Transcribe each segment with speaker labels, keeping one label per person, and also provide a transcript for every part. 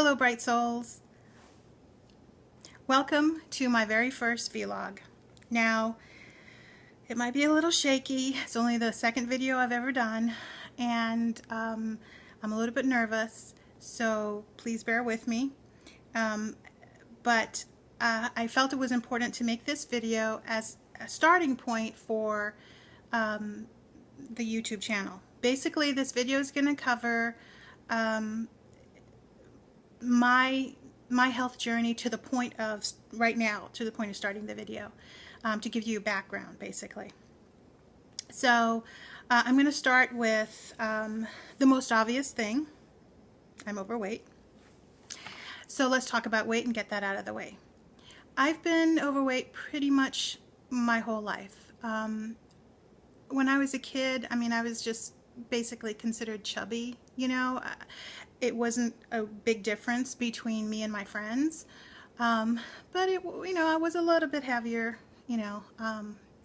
Speaker 1: Hello, bright souls. Welcome to my very first vlog. Now, it might be a little shaky. It's only the second video I've ever done, and I'm a little bit nervous, so please bear with me. But I felt it was important to make this video as a starting point for the YouTube channel. Basically, this video is going to cover my health journey to the point of right now, to the point of starting the video, to give you a background, basically. So I'm going to start with the most obvious thing. I'm overweight. So let's talk about weight and get that out of the way. I've been overweight pretty much my whole life. When I was a kid, I mean, I was just basically considered chubby, you know. It wasn't a big difference between me and my friends, but it, you know, I was a little bit heavier, you know.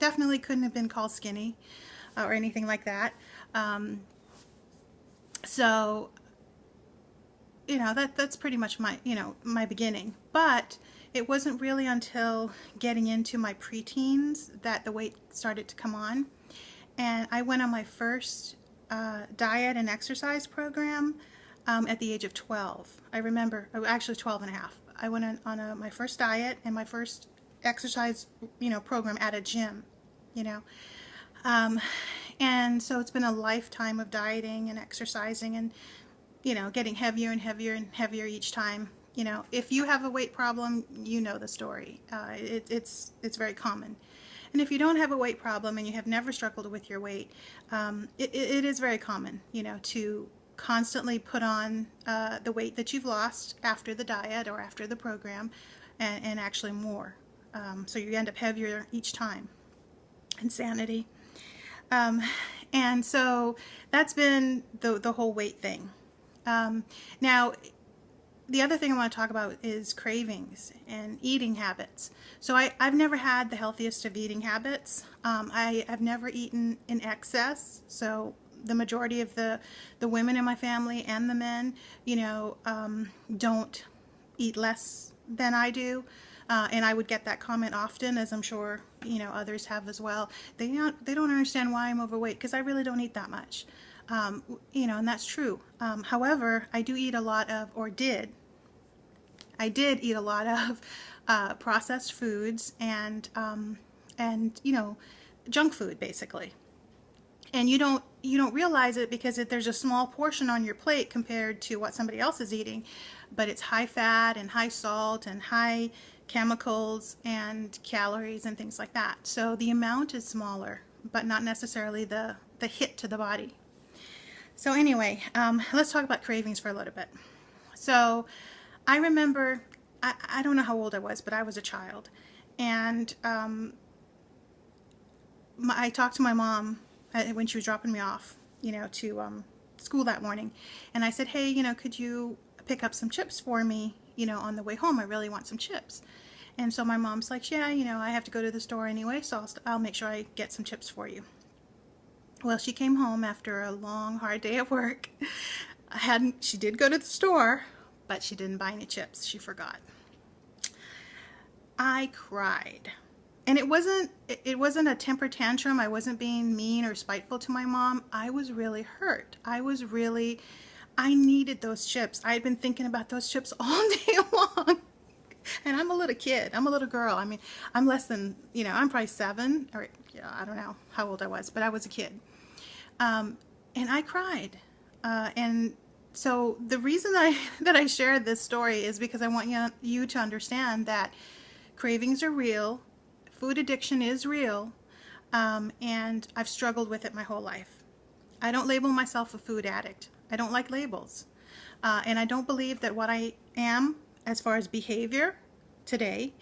Speaker 1: Definitely couldn't have been called skinny or anything like that. So, you know, that's pretty much my, you know, my beginning. But it wasn't really until getting into my preteens that the weight started to come on, and I went on my first diet and exercise program at the age of 12. I remember, actually 12 and a half. I went on my first diet and my first exercise, you know, program at a gym, you know. And so it's been a lifetime of dieting and exercising and, you know, getting heavier and heavier and heavier each time. You know, if you have a weight problem, you know the story. It's very common. And if you don't have a weight problem and you have never struggled with your weight, it is very common, you know, to constantly put on the weight that you've lost after the diet or after the program, and actually more. So you end up heavier each time. Insanity. And so that's been the whole weight thing. Now, the other thing I want to talk about is cravings and eating habits. So I've never had the healthiest of eating habits. I've never eaten in excess. So the majority of the women in my family and the men, you know, don't eat less than I do. And I would get that comment often, as I'm sure, you know, others have as well. They don't understand why I'm overweight, because I really don't eat that much. You know, and that's true. However, I do eat a lot of, I did eat a lot of processed foods and you know, junk food, basically. And you don't realize it because there's a small portion on your plate compared to what somebody else is eating, but it's high fat and high salt and high chemicals and calories and things like that. So the amount is smaller, but not necessarily the hit to the body. So anyway, let's talk about cravings for a little bit. So I remember, I don't know how old I was, but I was a child, and I talked to my mom when she was dropping me off, you know, to school that morning, and I said, hey, you know, could you pick up some chips for me, you know, on the way home? I really want some chips. And so my mom's like, yeah, you know, I have to go to the store anyway, so I'll make sure I get some chips for you. Well, she came home after a long, hard day at work. She did go to the store, but she didn't buy any chips. She forgot. I cried. And it wasn't a temper tantrum. I wasn't being mean or spiteful to my mom. I was really hurt. I needed those chips. I had been thinking about those chips all day long. And I'm a little kid. I'm a little girl. I mean, I'm less than, you know, I'm probably 7, or yeah, I don't know how old I was, but I was a kid. And I cried. And so the reason that I shared this story is because I want you to understand that cravings are real. Food addiction is real, and I've struggled with it my whole life. I don't label myself a food addict. I don't like labels, and I don't believe that what I am as far as behavior today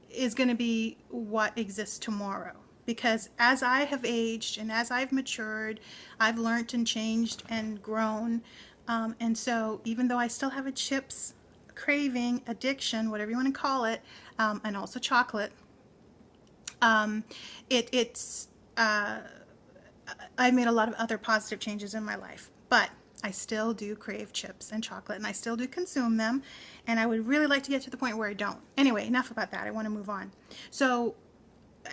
Speaker 1: is going to be what exists tomorrow. Because as I have aged and as I've matured, I've learned and changed and grown, and so even though I still have a chips craving, addiction, whatever you want to call it, and also chocolate, I've made a lot of other positive changes in my life. But I still do crave chips and chocolate, and I still do consume them, and I would really like to get to the point where I don't. Anyway, enough about that. I want to move on. So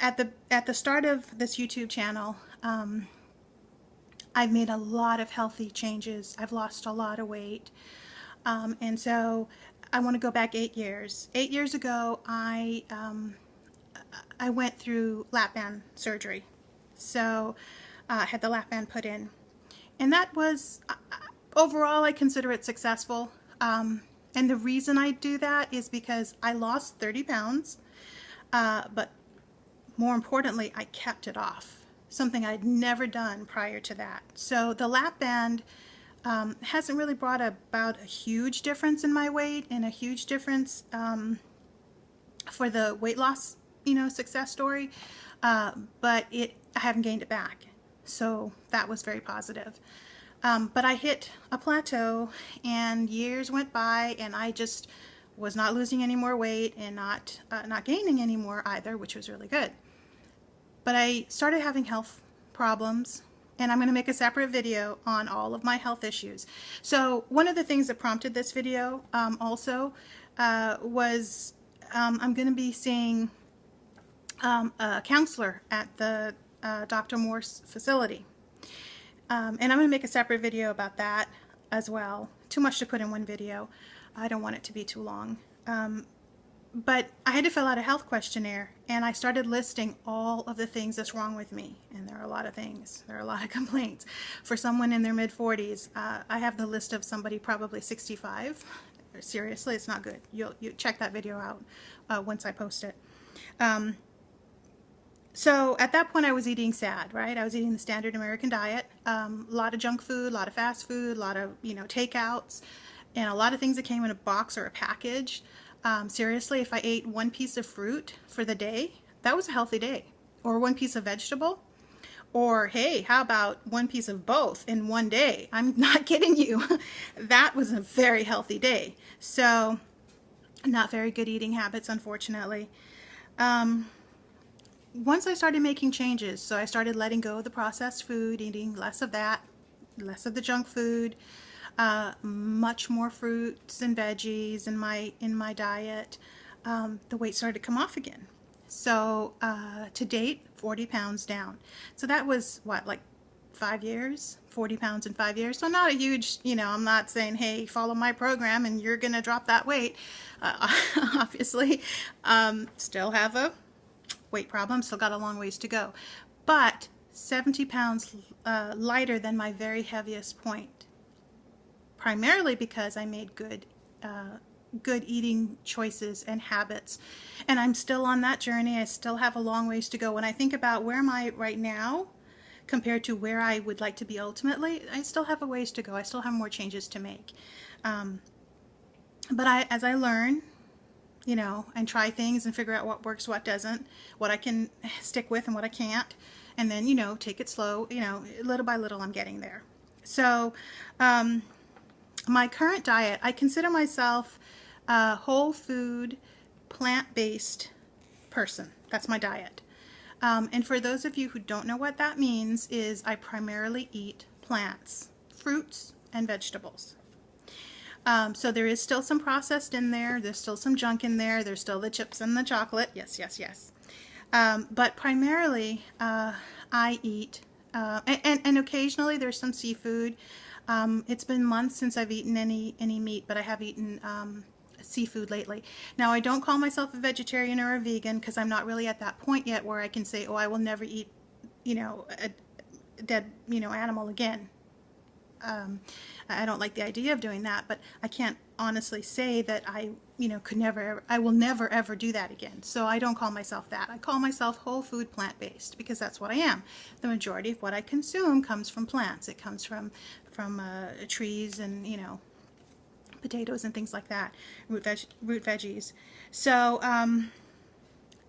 Speaker 1: at the start of this YouTube channel, I've made a lot of healthy changes. I've lost a lot of weight, and so I want to go back 8 years. 8 years ago, I went through lap band surgery. So I had the lap band put in. And that was, overall, I consider it successful. And the reason I do that is because I lost 30 pounds, but more importantly, I kept it off. Something I'd never done prior to that. So the lap band hasn't really brought about a huge difference in my weight and a huge difference for the weight loss, success story, but I haven't gained it back. So that was very positive. But I hit a plateau, and years went by, and I just was not losing any more weight and not gaining any more either, which was really good. But I started having health problems, and I'm going to make a separate video on all of my health issues. So one of the things that prompted this video also was I'm going to be seeing a counselor at the Dr. Morse facility. And I'm going to make a separate video about that as well. Too much to put in one video. I don't want it to be too long. But I had to fill out a health questionnaire, and I started listing all of the things that's wrong with me. And there are a lot of things. There are a lot of complaints. For someone in their mid-40s, I have the list of somebody probably 65. Seriously, it's not good. You check that video out once I post it. So at that point, I was eating sad, right? I was eating the standard American diet, a lot of junk food, a lot of fast food, a lot of, takeouts, and a lot of things that came in a box or a package. Seriously, if I ate one piece of fruit for the day, that was a healthy day. Or one piece of vegetable. Or, hey, how about one piece of both in one day? I'm not kidding you. That was a very healthy day. So, not very good eating habits, unfortunately. Once I started making changes, so I started letting go of the processed food, eating less of that, less of the junk food, much more fruits and veggies in my diet, the weight started to come off again. So to date, 40 pounds down. So that was what, like 5 years? 40 pounds in 5 years. So not a huge, I'm not saying, hey, follow my program and you're gonna drop that weight. Obviously, still have a weight problem, still got a long ways to go, but 70 pounds lighter than my very heaviest point, primarily because I made good eating choices and habits, and I'm still on that journey. I still have a long ways to go. When I think about where am I right now compared to where I would like to be ultimately, I still have a ways to go. I still have more changes to make, but as I learn, and try things and figure out what works, what doesn't, what I can stick with and what I can't, and then, take it slow, little by little I'm getting there. So, my current diet, I consider myself a whole food, plant-based person. That's my diet. And for those of you who don't know what that means, is I primarily eat plants, fruits, and vegetables. So there is still some processed in there. There's still some junk in there. There's still the chips and the chocolate. Yes, yes, yes. But primarily, I eat, and occasionally there's some seafood. It's been months since I've eaten any meat, but I have eaten seafood lately. Now, I don't call myself a vegetarian or a vegan because I'm not really at that point yet where I can say, oh, I will never eat, a dead, animal again. I don't like the idea of doing that, but I can't honestly say that I will never ever do that again. So I don't call myself that. I call myself whole food plant-based because that's what I am. The majority of what I consume comes from plants. It comes from trees and, potatoes and things like that, root veggies. So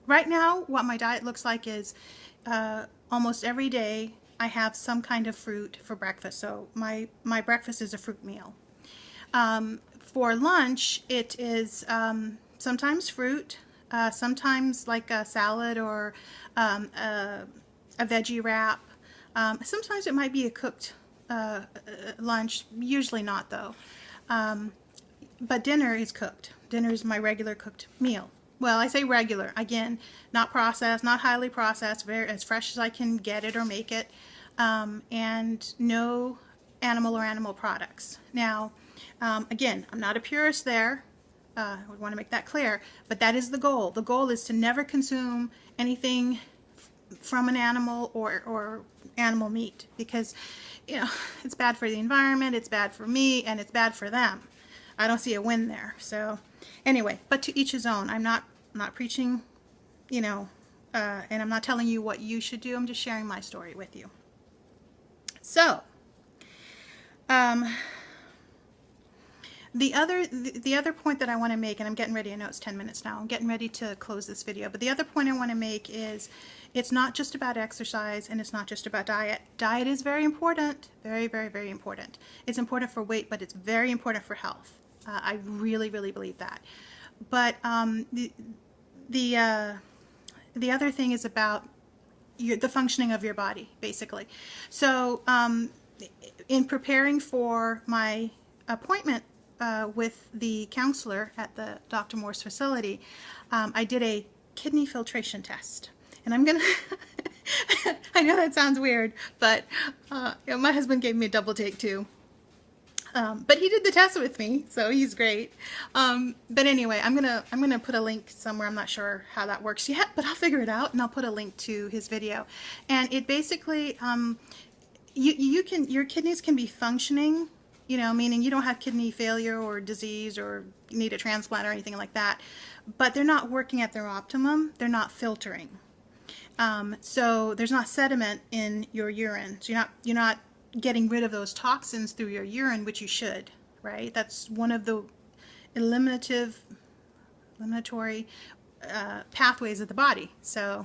Speaker 1: right now, what my diet looks like is almost every day I have some kind of fruit for breakfast. So my breakfast is a fruit meal. For lunch, it is sometimes fruit, sometimes like a salad or a veggie wrap. Sometimes it might be a cooked lunch. Usually not, though. But dinner is cooked. Dinner is my regular cooked meal. Well, I say regular. Again, not processed, not highly processed, very as fresh as I can get it or make it, and no animal products. Now, again, I'm not a purist there. I want to make that clear, but that is the goal. The goal is to never consume anything from an animal or animal meat, because, you know, it's bad for the environment, it's bad for me, and it's bad for them. I don't see a win there. So anyway, but to each his own. I'm not preaching, you know, and I'm not telling you what you should do. I'm just sharing my story with you. So the other point that I want to make, and I'm getting ready, I know it's 10 minutes now, I'm getting ready to close this video, but the other point I want to make is it's not just about exercise, and it's not just about diet. Diet is very important, very, very, very important. It's important for weight, but it's very important for health. I really, really believe that. But the other thing is about the functioning of your body, basically. So in preparing for my appointment with the counselor at the Dr. Moore's facility, I did a kidney filtration test. And I'm gonna, I know that sounds weird, but my husband gave me a double take too. But he did the test with me, so he's great. But anyway, I'm gonna put a link somewhere. I'm not sure how that works yet, but I'll figure it out, and I'll put a link to his video. And it basically, your kidneys can be functioning, you know, meaning you don't have kidney failure or disease or need a transplant or anything like that, but they're not working at their optimum. They're not filtering. So there's not sediment in your urine. So you're not getting rid of those toxins through your urine, which you should, right? That's one of the eliminatory pathways of the body. So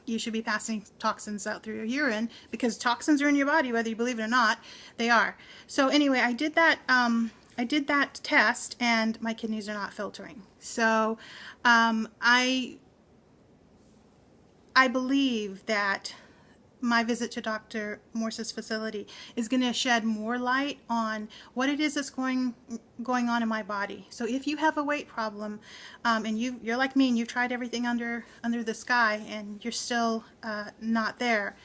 Speaker 1: you should be passing toxins out through your urine, because toxins are in your body, whether you believe it or not, they are. So anyway, I did that test, and my kidneys are not filtering. So I believe that my visit to Dr. Morse's facility is going to shed more light on what it is that's going on in my body. So if you have a weight problem, and you're like me and you've tried everything under the sky and you're still not there,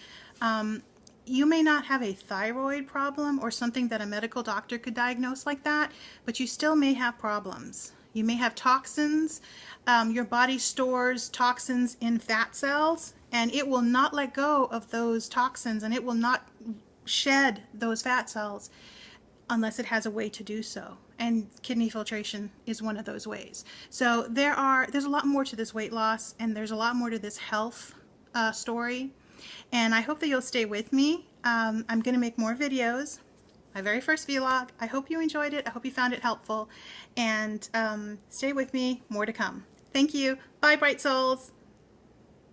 Speaker 1: you may not have a thyroid problem or something that a medical doctor could diagnose like that, but you still may have problems. You may have toxins. Your body stores toxins in fat cells, and it will not let go of those toxins, and it will not shed those fat cells unless it has a way to do so. And kidney filtration is one of those ways. So there's a lot more to this weight loss, and there's a lot more to this health story. And I hope that you'll stay with me. I'm going to make more videos. My very first vlog. I hope you enjoyed it. I hope you found it helpful. And stay with me. More to come. Thank you. Bye, bright souls.